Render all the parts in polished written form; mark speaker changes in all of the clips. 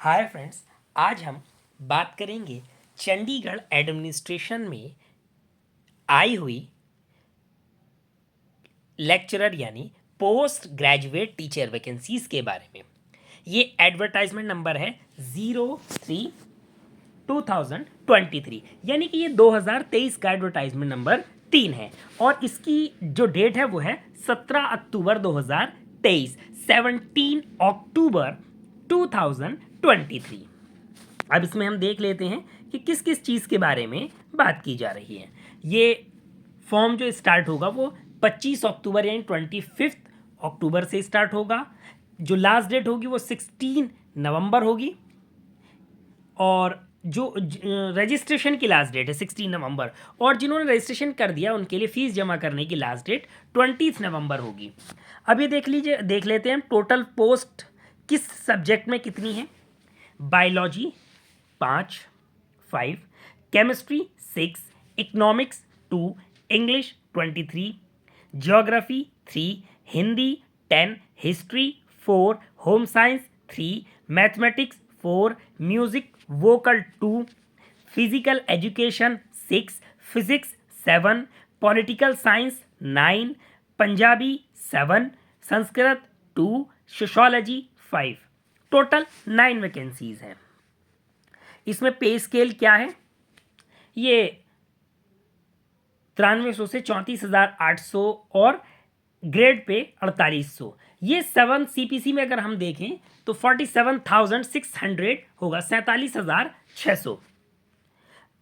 Speaker 1: Hi friends, आज हम बात करेंगे चंडीगढ़ एडमिनिस्ट्रेशन में आई हुई लेक्चरर यानी पोस्ट ग्रेजुएट टीचर वैकेंसीज के बारे में। ये एडवर्टाइजमेंट नंबर है 03/2023, यानी कि ये 2023 का एडवर्टाइजमेंट नंबर 3 है और इसकी जो डेट है वो है 17 अक्टूबर 2023, 17 अक्टूबर 2023। अब इसमें हम देख लेते हैं कि किस किस चीज़ के बारे में बात की जा रही है। ये फॉर्म जो स्टार्ट होगा वो 25 अक्टूबर यानी 25 अक्टूबर से स्टार्ट होगा। जो लास्ट डेट होगी वो 16 नवंबर होगी और जो रजिस्ट्रेशन की लास्ट डेट है 16 नवंबर, और जिन्होंने रजिस्ट्रेशन कर दिया उनके लिए फ़ीस जमा करने की लास्ट डेट 20 नवंबर होगी। अब ये देख लेते हैं टोटल पोस्ट किस सब्जेक्ट में कितनी है। Biology 5, chemistry 6, economics 2, English 23, geography 3, Hindi 10, history 4, home science 3, mathematics 4, music vocal 2, physical education 6, physics 7, political science 9, Punjabi 7, Sanskrit 2, sociology 5। Total 9 vacancies हैं। इसमें पे स्केल क्या है, ये 9300 से 34,800 और ग्रेड पे 4800। ये 7 CPC में अगर हम देखें तो 47,600 होगा, 47,600।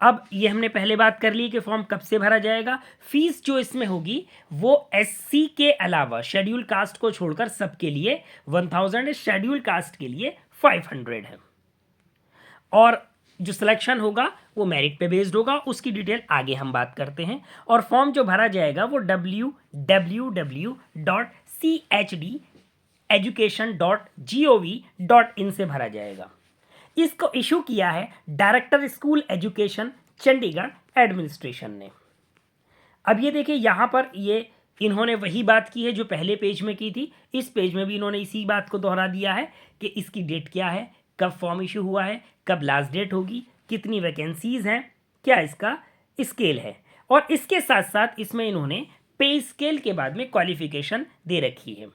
Speaker 1: अब ये हमने पहले बात कर ली कि फॉर्म कब से भरा जाएगा। फीस जो इसमें होगी वो SC के अलावा शेड्यूल कास्ट को छोड़कर सबके लिए 1000 है, शेड्यूल कास्ट के लिए 500 है। और जो सिलेक्शन होगा वो मेरिट पे बेस्ड होगा, उसकी डिटेल आगे हम बात करते हैं। और फॉर्म जो भरा जाएगा वो www.cheducation.gov.in से भरा जाएगा। इसको इशू किया है director school education Chandigarh administration ने। अब ये देखिए यहाँ पर ये इन्होंने वही बात की है जो पहले पेज में की थी, इस पेज में भी इन्होंने इसी बात को दोहरा दिया है कि इसकी डेट क्या है, कब फॉर्म इशू हुआ है, कब लास्ट डेट होगी, कितनी वैकेंसीज हैं, क्या इसका स्केल है। और इसके साथ साथ इसमें इन्होंने पे स्केल के बाद में क्वालिफिकेशन दे रखी है।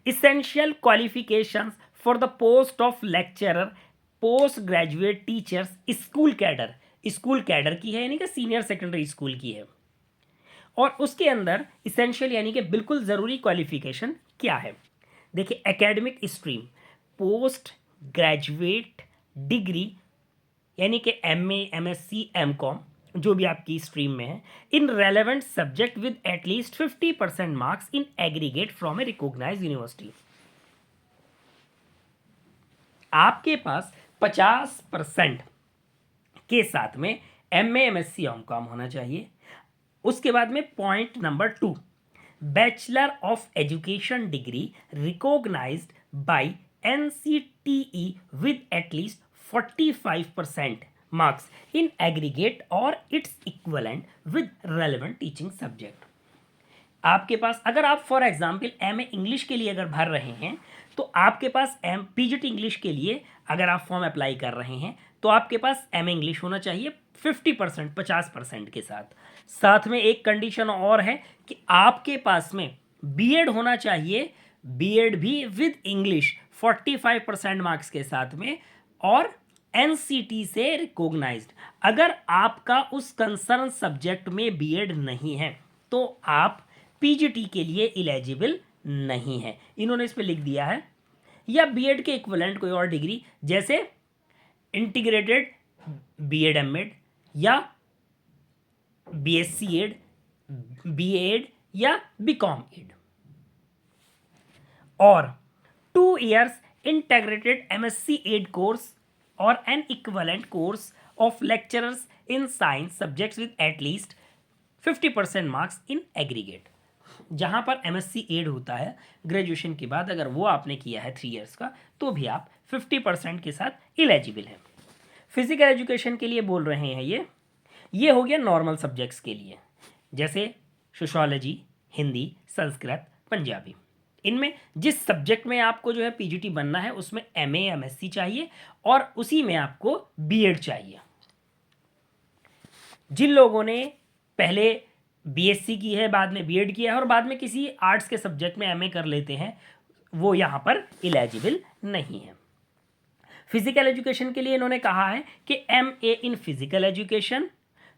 Speaker 1: Essential qualifications for the post of lecturer post graduate teachers school cadre की है, यानी कि सीनियर सेकेंडरी स्कूल की है। और उसके अंदर इसेंशियल यानी कि बिल्कुल ज़रूरी क्वालिफिकेशन क्या है। देखिए, academic stream post graduate degree यानी कि MA MSc MCom जो भी आपकी स्ट्रीम में है, in relevant subject with at least 50% marks in aggregate from a recognised university. आपके पास 50% के साथ में MA MSc MCom होना चाहिए। उसके बाद में point number 2, bachelor of education degree recognised by NCTE with at least 45% marks in aggregate or its equivalent with relevant teaching subject। आपके पास अगर आप फॉर एग्जाम्पल MA इंग्लिश के लिए अगर भर रहे हैं तो आपके पास PGT इंग्लिश के लिए अगर आप फॉर्म अप्लाई कर रहे हैं तो आपके पास MA इंग्लिश होना चाहिए 50%, 50% के साथ। साथ में एक कंडीशन और है कि आपके पास में BEd होना चाहिए, BEd भी विद इंग्लिश 45% मार्क्स के साथ में और NCT से रिकॉग्नाइज्ड। अगर आपका उस कंसर्न सब्जेक्ट में BEd नहीं है तो आप PGT के लिए एलिजिबल नहीं है। इन्होंने इस पे लिख दिया है, या BEd के इक्विवेलेंट कोई और डिग्री जैसे इंटीग्रेटेड BEd MAd या BSc एड, BAd या BCom एड, और 2 years integrated MSc Ed course और an equivalent course of lecturers in science subjects with at least 50% marks in aggregate। जहाँ पर MSc एड होता है ग्रेजुएशन के बाद, अगर वो आपने किया है 3 years का तो भी आप 50% के साथ एलिजिबल हैं। फिजिकल एजुकेशन के लिए बोल रहे हैं ये हो गया नॉर्मल सब्जेक्ट्स के लिए, जैसे सोशोलॉजी, हिंदी, संस्कृत, पंजाबी। इनमें जिस सब्जेक्ट में आपको जो है पीजीटी बनना है उसमें एमए एमएससी चाहिए और उसी में आपको बीएड चाहिए। जिन लोगों ने पहले बीएससी की है, बाद में बीएड किया है और बाद में किसी आर्ट्स के सब्जेक्ट में एमए कर लेते हैं, वो यहाँ पर इलिजिबल नहीं है। फिजिकल एजुकेशन के लिए इन्होंने कहा है कि MA in physical education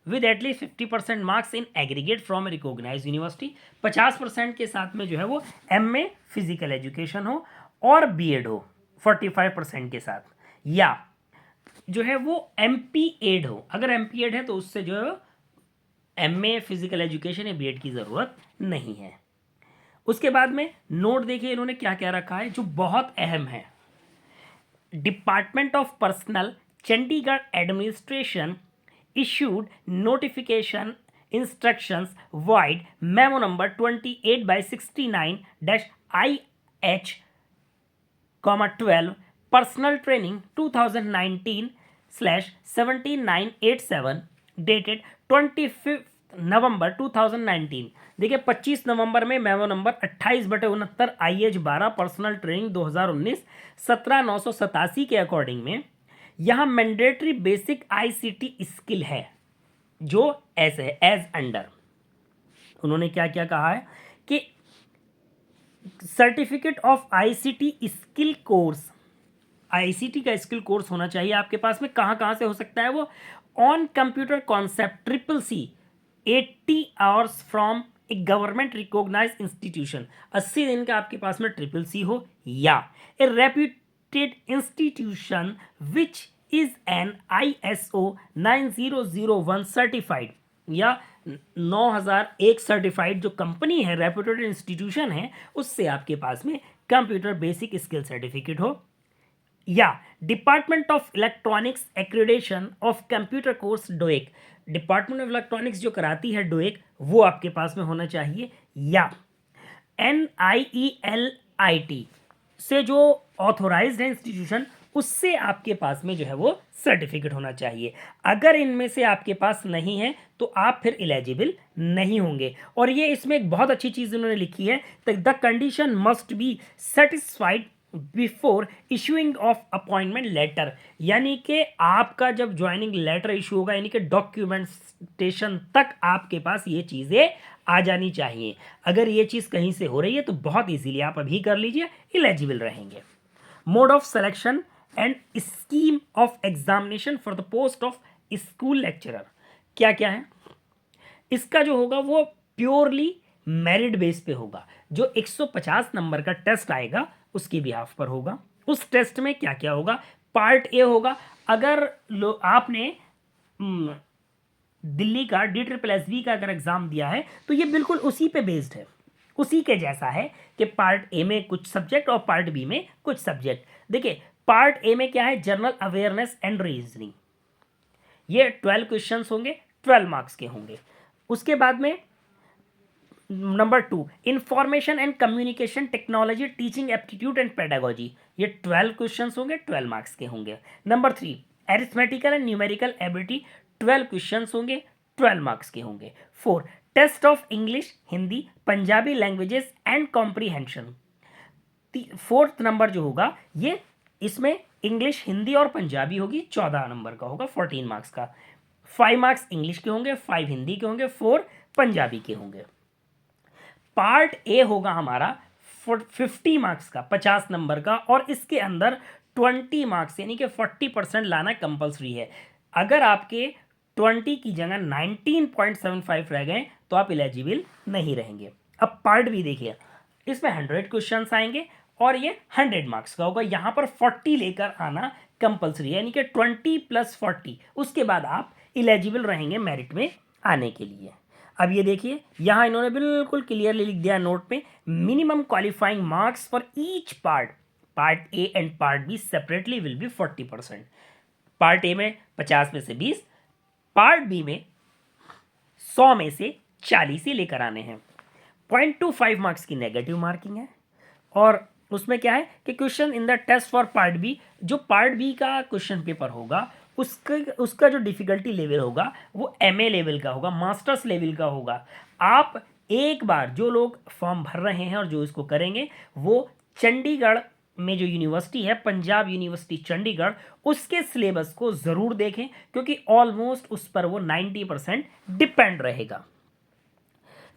Speaker 1: with at least 50% marks in aggregate from recognise university. 50% के साथ में जो है वो एमए फिजिकल एजुकेशन हो और बीएड हो 45% के साथ, या जो है वो एमपी एड हो। अगर एमपी एड है तो उससे जो है एमए फिजिकल एजुकेशन या बीएड की ज़रूरत नहीं है। उसके बाद में नोट देखिए इन्होंने क्या क्या रखा है जो बहुत अहम है। Department of personal Chandigarh administration issued notification instructions void memo number 28/69-IH, 12 personal training 2019/17987 dated 25 नवंबर 2019। देखिए 25 नवंबर में memo number 28/69 IH 12 personal training 2019 17/987 के अकॉर्डिंग में यहाँ मैंडेटरी बेसिक आईसीटी स्किल है जो ऐसे है एज अंडर। उन्होंने क्या क्या कहा है कि certificate of ICT skill course, ICT का स्किल कोर्स होना चाहिए आपके पास में। कहाँ से हो सकता है वो? On computer concept CCC 80 hours from a government recognise institution. 80 दिन का आपके पास में CCC हो, या a reputed institution which is an ISO 9001 certified, या 9001 सर्टिफाइड जो कंपनी है, रेप्यूटेड इंस्टीट्यूशन है, उससे आपके पास में कंप्यूटर बेसिक स्किल सर्टिफिकेट हो, या department of electronics accreditation of computer course डोएक, department of electronics जो कराती है डोएक, वो आपके पास में होना चाहिए, या NIELIT से जो ऑथोराइज्ड है इंस्टीट्यूशन, उससे आपके पास में जो है वो सर्टिफिकेट होना चाहिए। अगर इनमें से आपके पास नहीं है तो आप फिर एलिजिबल नहीं होंगे। और ये इसमें एक बहुत अच्छी चीज़ उन्होंने लिखी है, the condition must be satisfied before issuing of appointment letter, यानी कि आपका जब ज्वाइनिंग लेटर इशू होगा, यानी कि डॉक्यूमेंटेशन तक आपके पास ये चीज़ें आ जानी चाहिए। अगर ये चीज़ कहीं से हो रही है तो बहुत इजीली आप अभी कर लीजिए, एलिजिबल रहेंगे। Mode of selection and scheme of examination for the post of school lecturer क्या क्या है? इसका जो होगा वो प्योरली मेरिट बेस पे होगा। जो 150 नंबर का टेस्ट आएगा उसके बिहाफ पर होगा। उस टेस्ट में क्या क्या होगा? पार्ट ए होगा, अगर आपने दिल्ली का DSSB का अगर एग्जाम दिया है तो ये बिल्कुल उसी पे बेस्ड है, उसी के जैसा है कि पार्ट ए में कुछ सब्जेक्ट और पार्ट बी में कुछ सब्जेक्ट। देखिए पार्ट ए में क्या है? जनरल अवेयरनेस एंड रीजनिंग, ये 12 क्वेश्चंस होंगे, 12 मार्क्स के होंगे। उसके बाद में number 2 information and communication technology teaching aptitude and pedagogy, ये 12 क्वेश्चंस होंगे, 12 मार्क्स के होंगे। Number 3 arithmetical and numerical ability, 12 questions होंगे, 12 मार्क्स के होंगे। 4 test of English, Hindi, Punjabi languages and comprehension. 4th number जो होगा ये इसमें इंग्लिश, हिंदी और पंजाबी होगी, 14 नंबर का होगा, 14 मार्क्स का। 5 मार्क्स इंग्लिश के होंगे, 5 हिंदी के होंगे, 4 पंजाबी के होंगे। पार्ट ए होगा हमारा 50 मार्क्स का, 50 नंबर का, और इसके अंदर 20 मार्क्स यानी कि 40% लाना कंपलसरी है। अगर आपके 20 की जगह 19.75 रह गए तो आप एलिजिबल नहीं रहेंगे। अब पार्ट बी देखिए, इसमें 100 क्वेश्चंस आएंगे और ये 100 मार्क्स का होगा। यहाँ पर 40 लेकर आना कंपलसरी है, यानी कि 20 + 40, उसके बाद आप एलिजिबल रहेंगे मेरिट में आने के लिए। अब ये देखिए यहाँ इन्होंने बिल्कुल क्लियरली लिख दिया नोट में, minimum qualifying marks for each part, part A and part B separately will be 40%। Part A में 50 में से 20, पार्ट बी में 100 में से 40 ही लेकर आने हैं। 0.25 मार्क्स की नेगेटिव मार्किंग है, और उसमें क्या है कि question in the test for part B, जो पार्ट बी का क्वेश्चन पेपर होगा उसका जो डिफिकल्टी लेवल होगा वो MA लेवल का होगा, मास्टर्स लेवल का होगा। आप एक बार जो लोग फॉर्म भर रहे हैं और जो इसको करेंगे वो चंडीगढ़ में जो यूनिवर्सिटी है, पंजाब यूनिवर्सिटी चंडीगढ़, उसके सिलेबस को ज़रूर देखें क्योंकि ऑलमोस्ट उस पर वो 90% डिपेंड रहेगा।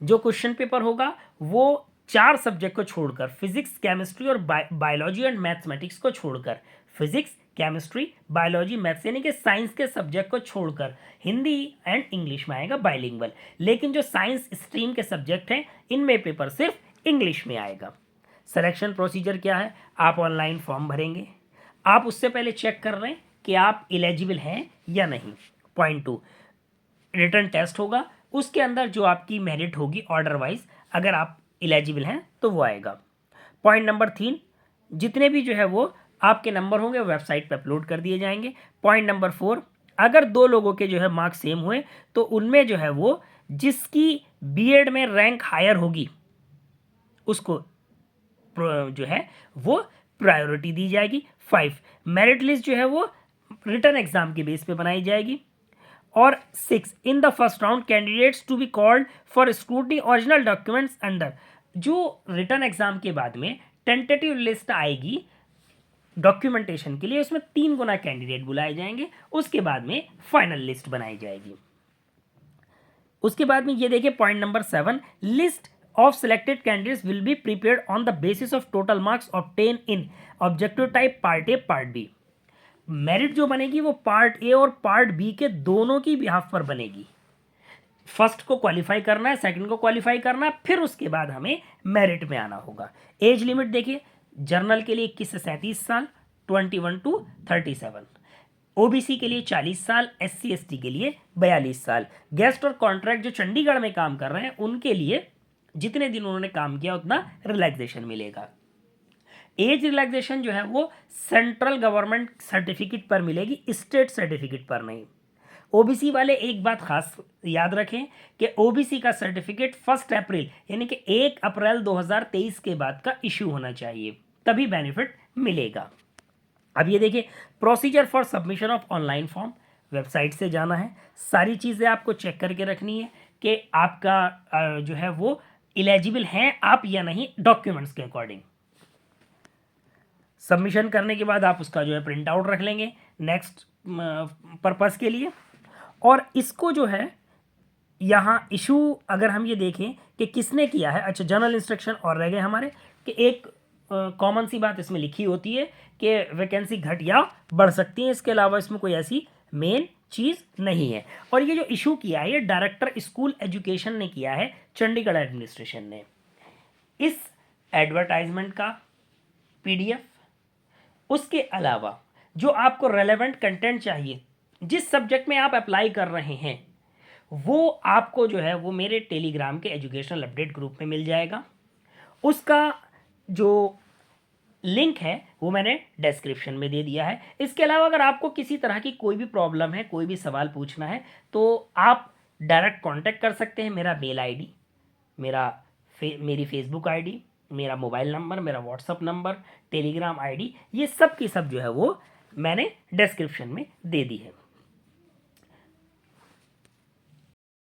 Speaker 1: जो क्वेश्चन पेपर होगा वो 4 सब्जेक्ट को छोड़कर, फिजिक्स, केमिस्ट्री और बायोलॉजी एंड मैथमेटिक्स को छोड़कर, फिजिक्स, केमिस्ट्री, बायोलॉजी, मैथ्स यानी कि साइंस के सब्जेक्ट को छोड़कर हिंदी एंड इंग्लिश में आएगा बाइलिंगुअल। लेकिन जो साइंस स्ट्रीम के सब्जेक्ट हैं इनमें पेपर सिर्फ इंग्लिश में आएगा। सिलेक्शन प्रोसीजर क्या है? आप ऑनलाइन फॉर्म भरेंगे, आप उससे पहले चेक कर रहे हैं कि आप एलिजिबल हैं या नहीं। पॉइंट 2, रिटन टेस्ट होगा, उसके अंदर जो आपकी मेरिट होगी ऑर्डर वाइज, अगर आप एलिजिबल हैं तो वो आएगा। पॉइंट नंबर 3, जितने भी जो है वो आपके नंबर होंगे वेबसाइट पे अपलोड कर दिए जाएंगे। पॉइंट नंबर 4, अगर 2 लोगों के जो है मार्क्स सेम हुए तो उनमें जो है वो जिसकी बीएड में रैंक हायर होगी उसको जो है वो प्रायोरिटी दी जाएगी। 5, मेरिट लिस्ट जो है वो रिटन एग्जाम के बेस पे बनाई जाएगी। और 6, in the first round candidates to be called for scrutiny original documents under. जो रिटन एग्जाम के बाद में टेंटेटिव लिस्ट आएगी डॉक्यूमेंटेशन के लिए, उसमें 3 गुना कैंडिडेट बुलाए जाएंगे, उसके बाद में फाइनल लिस्ट बनाई जाएगी। उसके बाद में ये देखिए point number 7, list of selected candidates will be prepared on the basis of total marks obtained in objective type part A part B। Merit जो बनेगी वो पार्ट ए और पार्ट बी के दोनों की बिहाफ पर बनेगी। फर्स्ट को क्वालिफाई करना है, सेकंड को क्वालिफाई करना है, फिर उसके बाद हमें मेरिट में आना होगा। एज लिमिट देखिए, जनरल के लिए 21 से 37 साल, 21 टू 37, ओबीसी के लिए 40 साल, एससी एसटी के लिए 42 साल। गेस्ट और कॉन्ट्रैक्ट जो चंडीगढ़ में काम कर रहे हैं उनके लिए जितने दिन उन्होंने काम किया उतना रिलैक्सेशन मिलेगा। एज रिलैक्सेशन जो है वो सेंट्रल गवर्नमेंट सर्टिफिकेट पर मिलेगी, स्टेट सर्टिफिकेट पर नहीं। ओबीसी वाले एक बात खास याद रखें कि ओबीसी का सर्टिफिकेट 1 अप्रैल यानी कि 1 अप्रैल 2023 के बाद का इश्यू होना चाहिए, तभी बेनिफिट मिलेगा। अब ये देखिए procedure for submission of online form, website से जाना है, सारी चीज़ें आपको चेक करके रखनी है कि आपका जो है वो एलिजिबल हैं आप या नहीं डॉक्यूमेंट्स के अकॉर्डिंग। सबमिशन करने के बाद आप उसका जो है प्रिंट आउट रख लेंगे नेक्स्ट पर्पस के लिए। और इसको जो है यहाँ इशू अगर हम ये देखें कि किसने किया है, अच्छा जनरल इंस्ट्रक्शन और रह गए हमारे कि एक कॉमन सी बात इसमें लिखी होती है कि वैकेंसी घट या बढ़ सकती है, इसके अलावा इसमें कोई ऐसी मेन चीज़ नहीं है। और ये जो इशू किया है ये डायरेक्टर स्कूल एजुकेशन ने किया है, चंडीगढ़ एडमिनिस्ट्रेशन ने। इस एडवर्टाइजमेंट का पीडीएफ, उसके अलावा जो आपको रेलेवेंट कंटेंट चाहिए जिस सब्जेक्ट में आप अप्लाई कर रहे हैं वो आपको जो है वो मेरे टेलीग्राम के एजुकेशनल अपडेट ग्रुप में मिल जाएगा। उसका जो लिंक है वो मैंने डिस्क्रिप्शन में दे दिया है। इसके अलावा अगर आपको किसी तरह की कोई भी प्रॉब्लम है, कोई भी सवाल पूछना है तो आप डायरेक्ट कांटेक्ट कर सकते हैं। मेरा मेल आईडी, मेरी फेसबुक आईडी, मेरा मोबाइल नंबर, मेरा व्हाट्सअप नंबर, टेलीग्राम आईडी, ये सब की सब जो है वो मैंने डिस्क्रिप्शन में दे दी है।